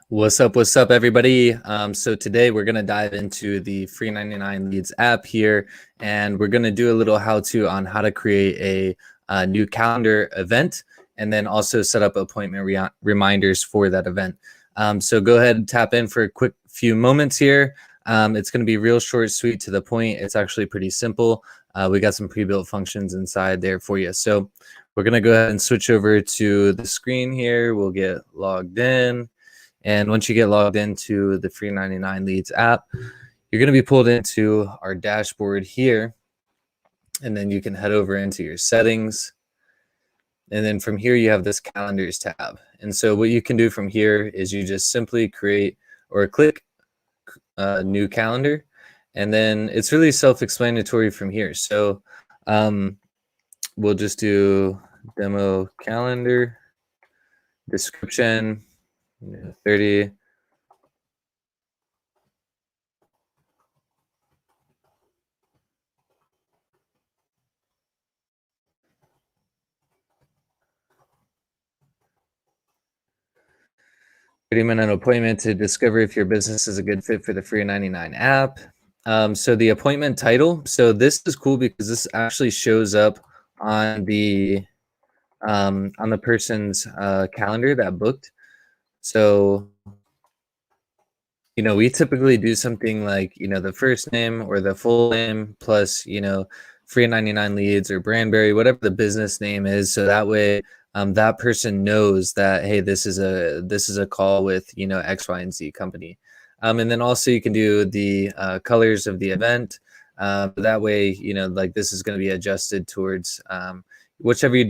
What's up, everybody? So today we're going to dive into the Free99 Leads app here, and we're going to do a little how-to on how to create a new calendar event, and then also set up appointment reminders for that event. So go ahead and tap in for a quick few moments here. It's going to be real short, sweet, to the point. It's actually pretty simple. We got some pre-built functions inside there for you. So we're going to go ahead and switch over to the screen here. We'll get logged in. And once you get logged into the Free99 Leads app, you're going to be pulled into our dashboard here. And then you can head over into your settings. And then from here, you have this calendars tab. And so what you can do from here is you just simply create or click a new calendar. And then it's really self-explanatory from here. So we'll just do demo calendar, description, 30. Minute appointment to discover if your business is a good fit for the Free99 app. So the appointment title. So this is cool because this actually shows up on the person's calendar that booked. So we typically do something like the first name or the full name plus Free99 Leads or Brandberry, whatever the business name is. So that way that person knows that, hey, this is a call with X, Y, and Z company. And then also you can do the colors of the event. That way like this is going to be adjusted towards whichever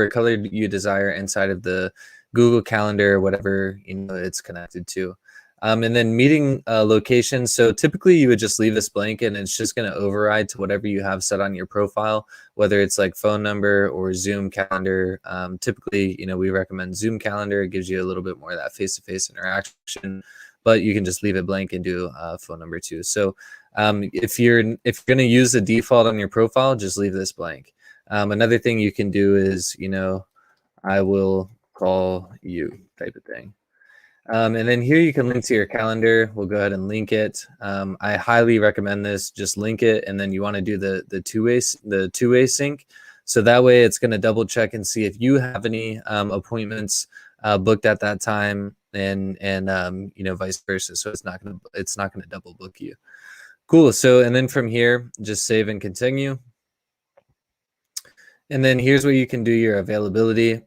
color you desire inside of the Google Calendar, whatever it's connected to. And then meeting location. So typically you would just leave this blank and it's just going to override to whatever you have set on your profile, whether it's like phone number or Zoom calendar. Typically, we recommend Zoom calendar. It gives you a little bit more of that face-to-face interaction, but you can just leave it blank and do phone number too. So if you're going to use the default on your profile, just leave this blank. Another thing you can do is, I will call you type of thing. And then here you can link to your calendar. We'll go ahead and link it. I highly recommend this. Just link it, and then you want to do the two-way sync. So that way it's going to double check and see if you have any appointments booked at that time, and vice versa. So it's not gonna double book you. Cool. So and then from here, just save and continue. And then here's where you can do your availability.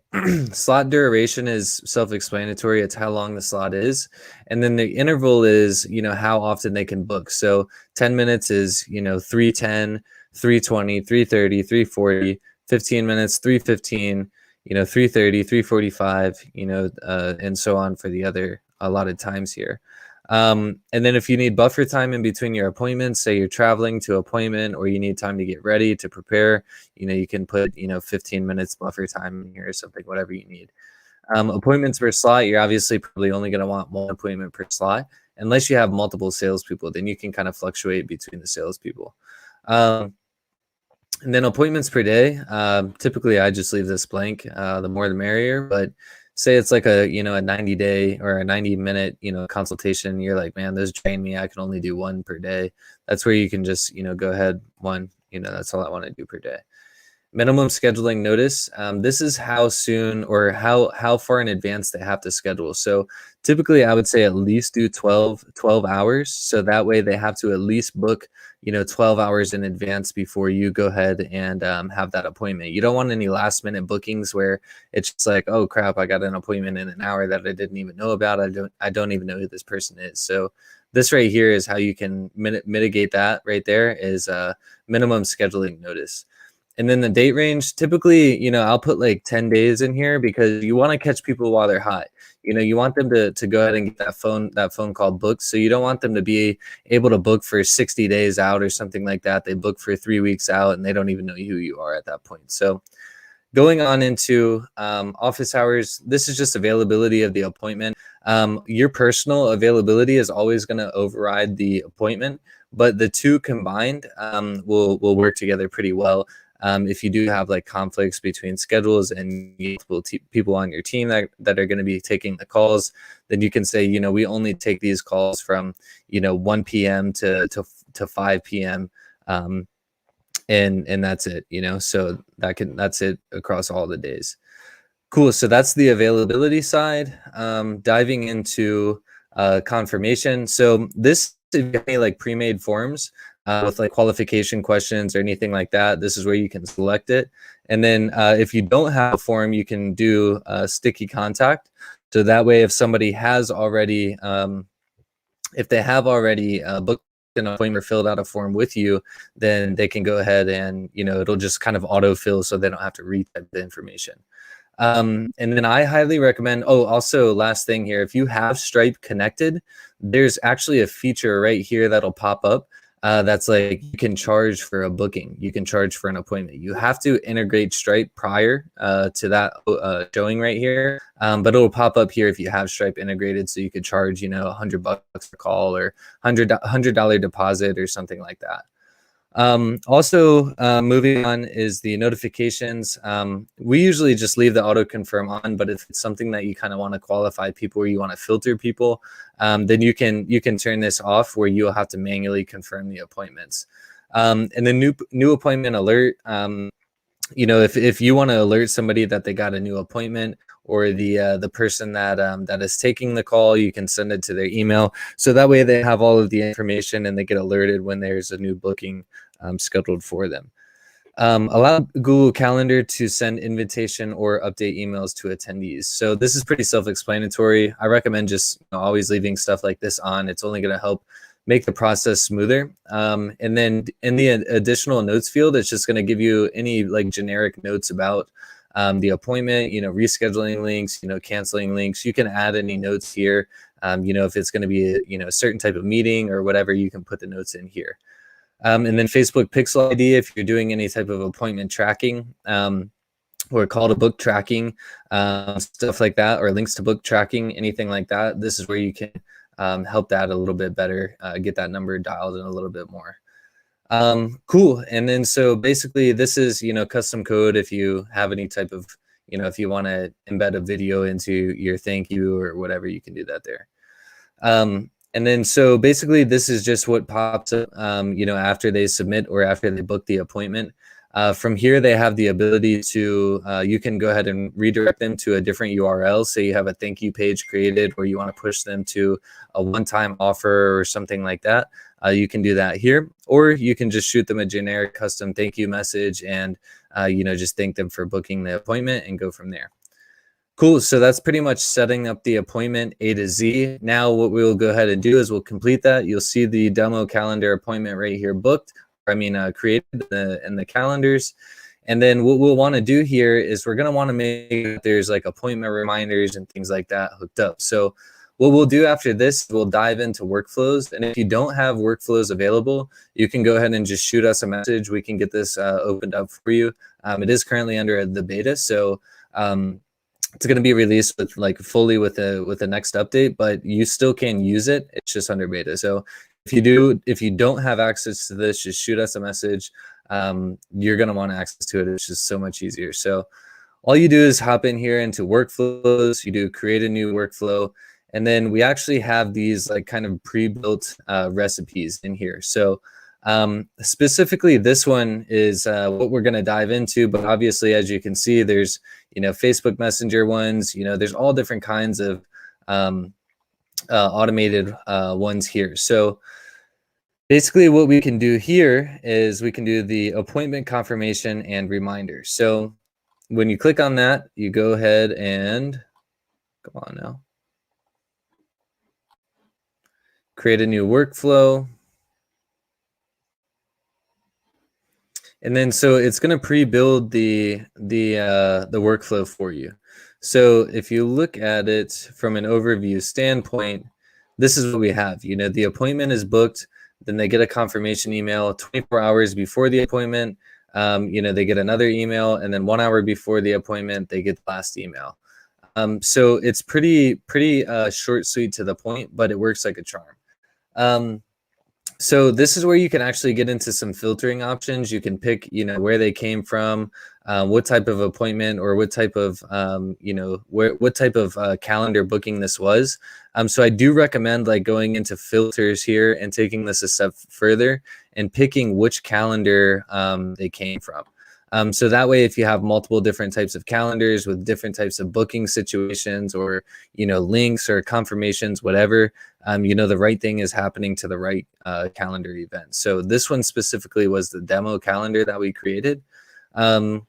Slot duration is self-explanatory. It's how long the slot is. And then the interval is, how often they can book. So 10 minutes is, 3:10, 3:20, 3:30, 3:40, 15 minutes, 3:15, 3:30, 3:45, and so on for the other allotted times here. And then if you need buffer time in between your appointments, say you're traveling to appointment or you need time to get ready to prepare, you can put 15 minutes buffer time in here or something, whatever you need. Appointments per slot, you're obviously probably only going to want one appointment per slot unless you have multiple salespeople. Then you can kind of fluctuate between the salespeople. And then appointments per day, typically I just leave this blank. The more the merrier, but say it's like a 90-day or a 90-minute consultation. You're like, man, this drained me. I can only do one per day. That's where you can just go ahead, one. That's all I want to do per day. Minimum scheduling notice. This is how soon or how far in advance they have to schedule. So typically I would say at least do 12 hours. So that way they have to at least book 12 hours in advance before you go ahead and have that appointment. You don't want any last minute bookings where it's just like, oh crap, I got an appointment in an hour that I didn't even know about. I don't even know who this person is. So this right here is how you can mitigate that. Right there is minimum scheduling notice. And then the date range, typically, I'll put like 10 days in here because you want to catch people while they're hot. You want them to go ahead and get that phone call booked. So you don't want them to be able to book for 60 days out or something like that. They book for 3 weeks out and they don't even know who you are at that point. So going on into office hours, this is just availability of the appointment. Your personal availability is always going to override the appointment, but the two combined will work together pretty well. If you do have like conflicts between schedules and multiple people on your team that are going to be taking the calls, then you can say, we only take these calls from 1 p.m. to 5 p.m. And that's it. So that's it across all the days. Cool. So that's the availability side. Diving into confirmation. So this, if you have any like pre-made forms with like qualification questions or anything like that, this is where you can select it. And then if you don't have a form, you can do sticky contact. So that way, if somebody has already, if they have already booked an appointment or filled out a form with you, then they can go ahead and, it'll just kind of autofill so they don't have to retype the information. And then I highly recommend, also last thing here, if you have Stripe connected, there's actually a feature right here that'll pop up that's like you can charge for a booking. You can charge for an appointment. You have to integrate Stripe prior to that showing right here, but it'll pop up here if you have Stripe integrated, so you could charge, $100 a call or $100 deposit or something like that. Also, moving on is the notifications. We usually just leave the auto confirm on, but if it's something that you kind of want to qualify people or you want to filter people, then you can turn this off where you'll have to manually confirm the appointments. And the new appointment alert, if you want to alert somebody that they got a new appointment, or the person that is taking the call, you can send it to their email. So that way they have all of the information and they get alerted when there's a new booking scheduled for them. Allow Google Calendar to send invitation or update emails to attendees. So this is pretty self-explanatory. I recommend just always leaving stuff like this on. It's only going to help make the process smoother. And then in the additional notes field, it's just going to give you any like generic notes about the appointment, rescheduling links, canceling links. You can add any notes here. If it's going to be a certain type of meeting or whatever, you can put the notes in here. And then Facebook Pixel ID, if you're doing any type of appointment tracking or call to book tracking, stuff like that, or links to book tracking, anything like that, this is where you can help that a little bit better, get that number dialed in a little bit more. Cool. And then so basically this is, custom code. If you have any type of, if you want to embed a video into your thank you or whatever, you can do that there. And then so basically this is just what pops up, after they submit or after they book the appointment. From here, they have the ability to, you can go ahead and redirect them to a different URL. So you have a thank you page created or you want to push them to a one-time offer or something like that. You can do that here, or you can just shoot them a generic custom thank you message and, just thank them for booking the appointment and go from there. Cool. So that's pretty much setting up the appointment A to Z. Now what we'll go ahead and do is we'll complete that. You'll see the demo calendar appointment right here booked. Created in the calendars. And then what we'll want to do here is we're going to want to make there's like appointment reminders and things like that hooked up. So what we'll do after this, we'll dive into workflows. And if you don't have workflows available, you can go ahead and just shoot us a message. We can get this opened up for you. It is currently under the beta. So it's going to be released with like fully with the next update, but you still can use it. It's just under beta. So if you don't have access to this, just shoot us a message. You're going to want access to it. It's just so much easier. So all you do is hop in here into workflows. You do create a new workflow. And then we actually have these like kind of pre-built recipes in here. So specifically this one is what we're going to dive into, but obviously, as you can see, there's, Facebook Messenger ones, there's all different kinds of automated ones here. So basically what we can do here is we can do the appointment confirmation and reminder. So when you click on that, you go ahead and come on now, create a new workflow. And then so it's going to pre-build the workflow for you. So if you look at it from an overview standpoint, this is what we have. The appointment is booked, then they get a confirmation email 24 hours before the appointment. They get another email, and then 1 hour before the appointment, they get the last email. So it's pretty short, sweet, to the point, but it works like a charm. So this is where you can actually get into some filtering options. You can pick, where they came from, what type of appointment or what type of, what type of calendar booking this was. So I do recommend like going into filters here and taking this a step further and picking which calendar they came from. So that way, if you have multiple different types of calendars with different types of booking situations or, links or confirmations, whatever, the right thing is happening to the right calendar event. So this one specifically was the demo calendar that we created. And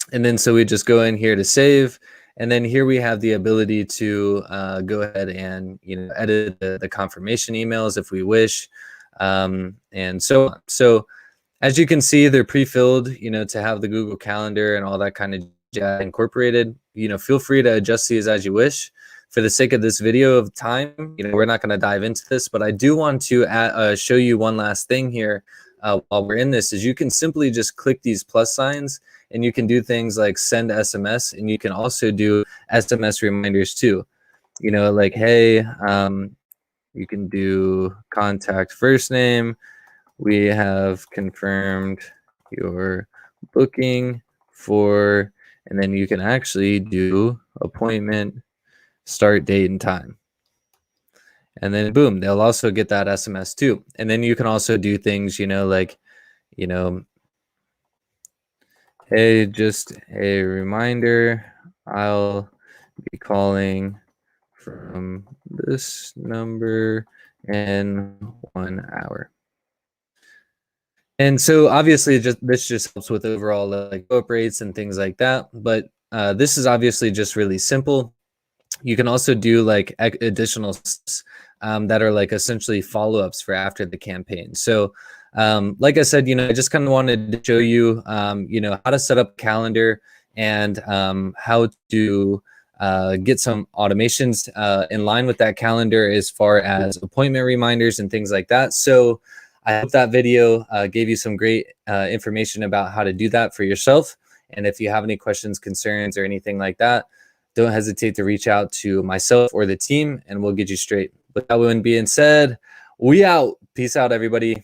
then so we just go in here to save. And then here we have the ability to go ahead and, edit the confirmation emails if we wish, and so on. So as you can see, they're pre-filled, to have the Google Calendar and all that kind of jazz incorporated. Feel free to adjust these as you wish. For the sake of this video of time, we're not going to dive into this, but I do want to show you one last thing here while we're in this, is you can simply just click these plus signs and you can do things like send SMS, and you can also do SMS reminders too. Like, hey, you can do contact first name. We have confirmed your booking for, and then you can actually do appointment, start date and time. And then boom, they'll also get that SMS too. And then you can also do things, like, hey, just a reminder, I'll be calling from this number in 1 hour. And so obviously this just helps with overall like up rates and things like that. But this is obviously just really simple. You can also do like additional steps that are like essentially follow-ups for after the campaign. So like I said, I just kind of wanted to show you, how to set up a calendar and how to get some automations in line with that calendar as far as appointment reminders and things like that. So I hope that video gave you some great information about how to do that for yourself. And if you have any questions, concerns, or anything like that, don't hesitate to reach out to myself or the team and we'll get you straight. With that one being said, we out. Peace out, everybody.